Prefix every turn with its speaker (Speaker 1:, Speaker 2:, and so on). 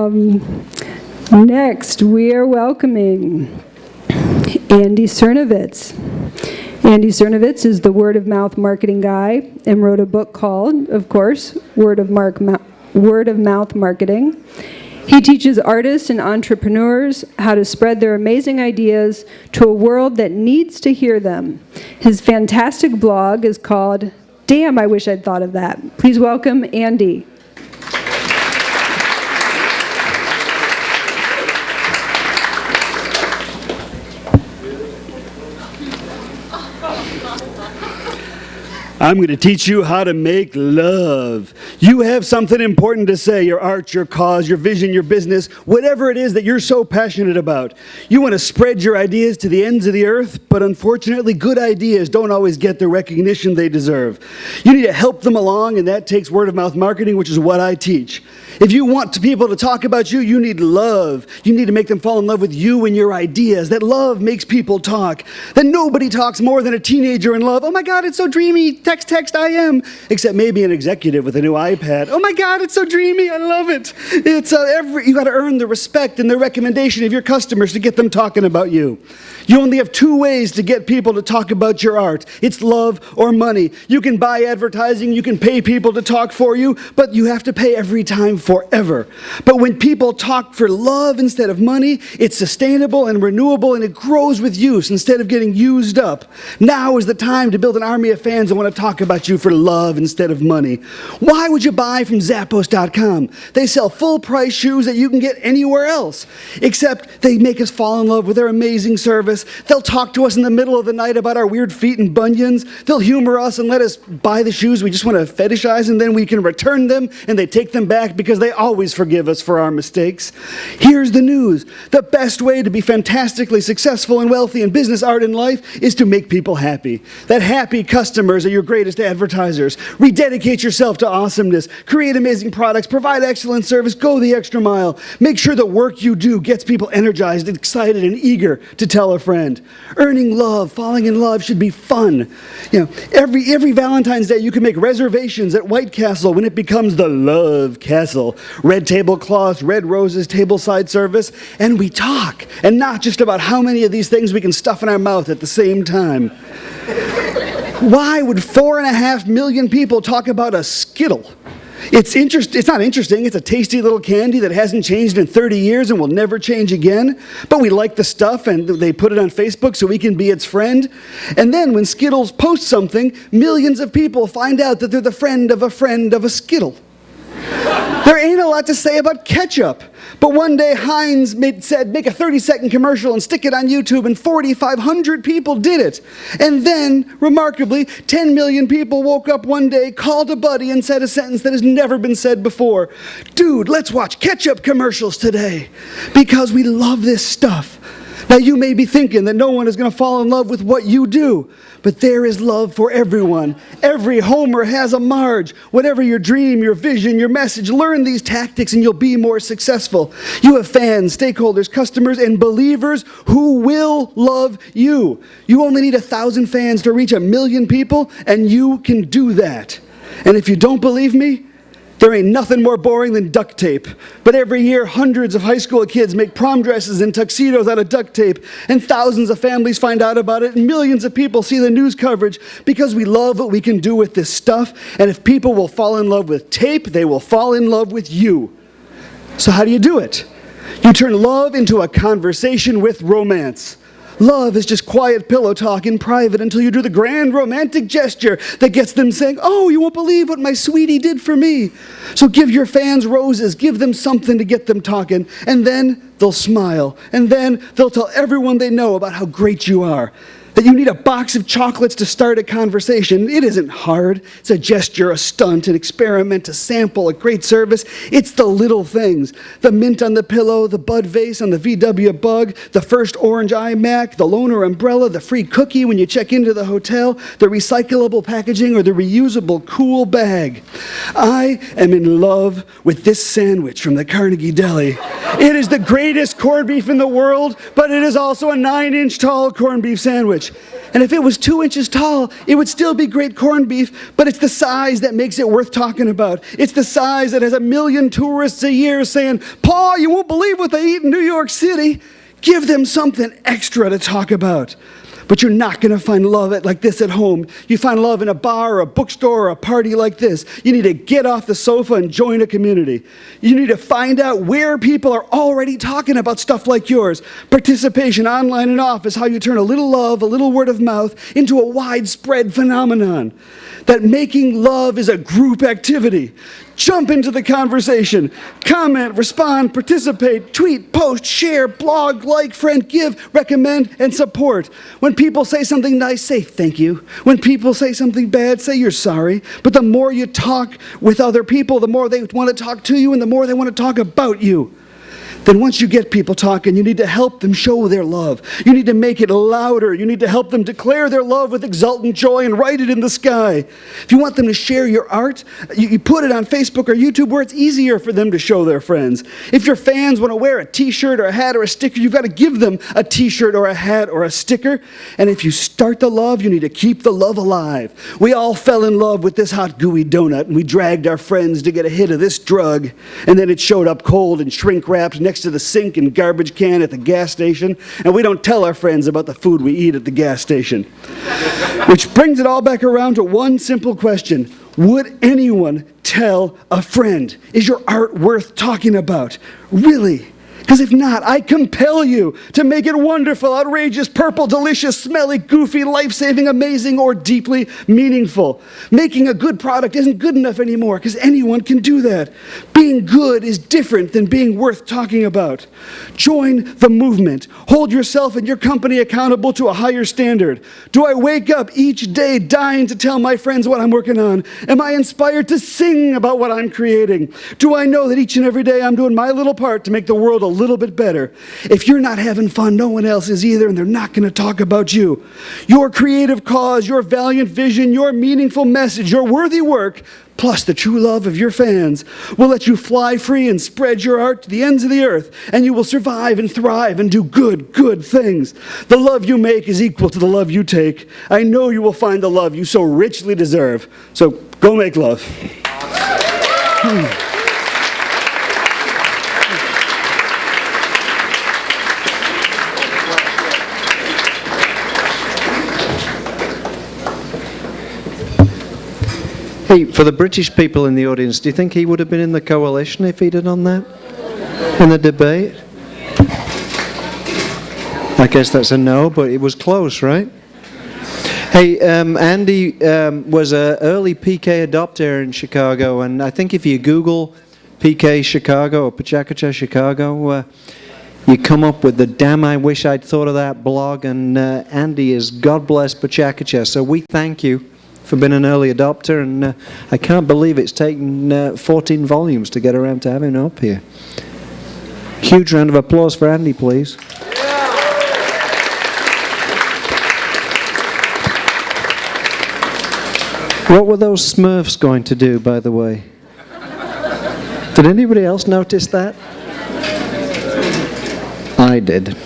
Speaker 1: Next, we are welcoming Andy Sernovitz. Andy Sernovitz is the word-of-mouth marketing guy and wrote a book called, of course, Word of Mouth Marketing. He teaches artists and entrepreneurs how to spread their amazing ideas to a world that needs to hear them. His fantastic blog is called Damn, I Wish I'd Thought of That. Please welcome Andy.
Speaker 2: I'm going to teach you how to make love. You have something important to say, your art, your cause, your vision, your business, whatever it is that you're so passionate about. You want to spread your ideas to the ends of the earth, but unfortunately, good ideas don't always get the recognition they deserve. You need to help them along, and that takes word-of-mouth marketing, which is what I teach. If you want people to talk about you, you need love. You need to make them fall in love with you and your ideas. That love makes people talk. That nobody talks more than a teenager in love. Oh my God, it's so dreamy. Text, I am. Except maybe an executive with a new iPad. Oh my God, it's so dreamy. I love it. It's you got to earn the respect and the recommendation of your customers to get them talking about you. You only have two ways to get people to talk about your art. It's love or money. You can buy advertising, you can pay people to talk for you, but you have to pay every time forever. But when people talk for love instead of money, it's sustainable and renewable, and it grows with use instead of getting used up. Now is the time to build an army of fans that want to talk about you for love instead of money. Why would you buy from Zappos.com? They sell full-price shoes that you can get anywhere else, except they make us fall in love with their amazing service. They'll talk to us in the middle of the night about our weird feet and bunions. They'll humor us and let us buy the shoes we just want to fetishize, and then we can return them, and they take them back because they always forgive us for our mistakes. Here's the news. The best way to be fantastically successful and wealthy in business, art, and life is to make people happy. That happy customers are your greatest advertisers. Rededicate yourself to awesomeness. Create amazing products. Provide excellent service. Go the extra mile. Make sure the work you do gets people energized, excited, and eager to tell a friend. Earning love, falling in love should be fun. You know, every Valentine's Day you can make reservations at White Castle when it becomes the Love Castle. Red tablecloths, red roses, tableside service, and we talk. And not just about how many of these things we can stuff in our mouth at the same time. Why would 4.5 million people talk about a Skittle? It's not interesting. It's a tasty little candy that hasn't changed in 30 years and will never change again. But we like the stuff, and they put it on Facebook so we can be its friend. And then when Skittles posts something, millions of people find out that they're the friend of a Skittle. There ain't a lot to say about ketchup. But one day Heinz said, make a 30-second commercial and stick it on YouTube, and 4,500 people did it. And then, remarkably, 10 million people woke up one day, called a buddy, and said a sentence that has never been said before. Dude, let's watch ketchup commercials today, because we love this stuff. Now you may be thinking that no one is going to fall in love with what you do, but there is love for everyone. Every Homer has a Marge. Whatever your dream, your vision, your message, learn these tactics and you'll be more successful. You have fans, stakeholders, customers, and believers who will love you. You only need 1,000 fans to reach 1 million people, and you can do that. And if you don't believe me, there ain't nothing more boring than duct tape. But every year, hundreds of high school kids make prom dresses and tuxedos out of duct tape, and thousands of families find out about it, and millions of people see the news coverage because we love what we can do with this stuff. And if people will fall in love with tape, they will fall in love with you. So how do you do it? You turn love into a conversation with romance. Love is just quiet pillow talk in private until you do the grand romantic gesture that gets them saying, oh, you won't believe what my sweetie did for me. So give your fans roses, give them something to get them talking, and then they'll smile, and then they'll tell everyone they know about how great you are. That you need a box of chocolates to start a conversation. It isn't hard. It's a gesture, a stunt, an experiment, a sample, a great service. It's the little things. The mint on the pillow, the bud vase on the VW Bug, the first orange iMac, the loaner umbrella, the free cookie when you check into the hotel, the recyclable packaging, or the reusable cool bag. I am in love with this sandwich from the Carnegie Deli. It is the greatest corned beef in the world, but it is also a 9-inch tall corned beef sandwich. And if it was 2 inches tall, it would still be great corned beef, but it's the size that makes it worth talking about. It's the size that has 1 million tourists a year saying, "Paul, you won't believe what they eat in New York City." Give them something extra to talk about. But you're not going to find love like this at home. You find love in a bar or a bookstore or a party like this. You need to get off the sofa and join a community. You need to find out where people are already talking about stuff like yours. Participation online and off is how you turn a little love, a little word of mouth into a widespread phenomenon. That making love is a group activity. Jump into the conversation. Comment, respond, participate, tweet, post, share, blog, like, friend, give, recommend, and support. When people say something nice, say thank you. When people say something bad, say you're sorry. But the more you talk with other people, the more they want to talk to you and the more they want to talk about you. Then once you get people talking, you need to help them show their love. You need to make it louder. You need to help them declare their love with exultant joy and write it in the sky. If you want them to share your art, you put it on Facebook or YouTube where it's easier for them to show their friends. If your fans want to wear a t-shirt or a hat or a sticker, you've got to give them a t-shirt or a hat or a sticker. And if you start the love, you need to keep the love alive. We all fell in love with this hot gooey donut, and we dragged our friends to get a hit of this drug, and then it showed up cold and shrink-wrapped next to the sink and garbage can at the gas station, and we don't tell our friends about the food we eat at the gas station. Which brings it all back around to one simple question. Would anyone tell a friend? Is your art worth talking about? Really? Because if not, I compel you to make it wonderful, outrageous, purple, delicious, smelly, goofy, life-saving, amazing, or deeply meaningful. Making a good product isn't good enough anymore because anyone can do that. Being good is different than being worth talking about. Join the movement. Hold yourself and your company accountable to a higher standard. Do I wake up each day dying to tell my friends what I'm working on? Am I inspired to sing about what I'm creating? Do I know that each and every day I'm doing my little part to make the world a little bit better? If you're not having fun, no one else is either, and they're not going to talk about you. Your creative cause, your valiant vision, your meaningful message, your worthy work, plus the true love of your fans will let you fly free and spread your art to the ends of the earth, and you will survive and thrive and do good things. The love you make is equal to the love you take. I know you will find the love you so richly deserve. So go make love.
Speaker 3: Hey, for the British people in the audience, do you think he would have been in the coalition if he'd have done that in the debate? I guess that's a no, but it was close, right? Hey, Andy was an early PK adopter in Chicago, and I think if you Google PK Chicago or Pecha Kucha Chicago, you come up with the "Damn, I wish I'd thought of that" blog, and Andy is God bless Pecha Kucha. So we thank you for being an early adopter, and I can't believe it's taken 14 volumes to get around to having him up here. Huge round of applause for Andy, please. What were those Smurfs going to do, by the way? Did anybody else notice that? I did.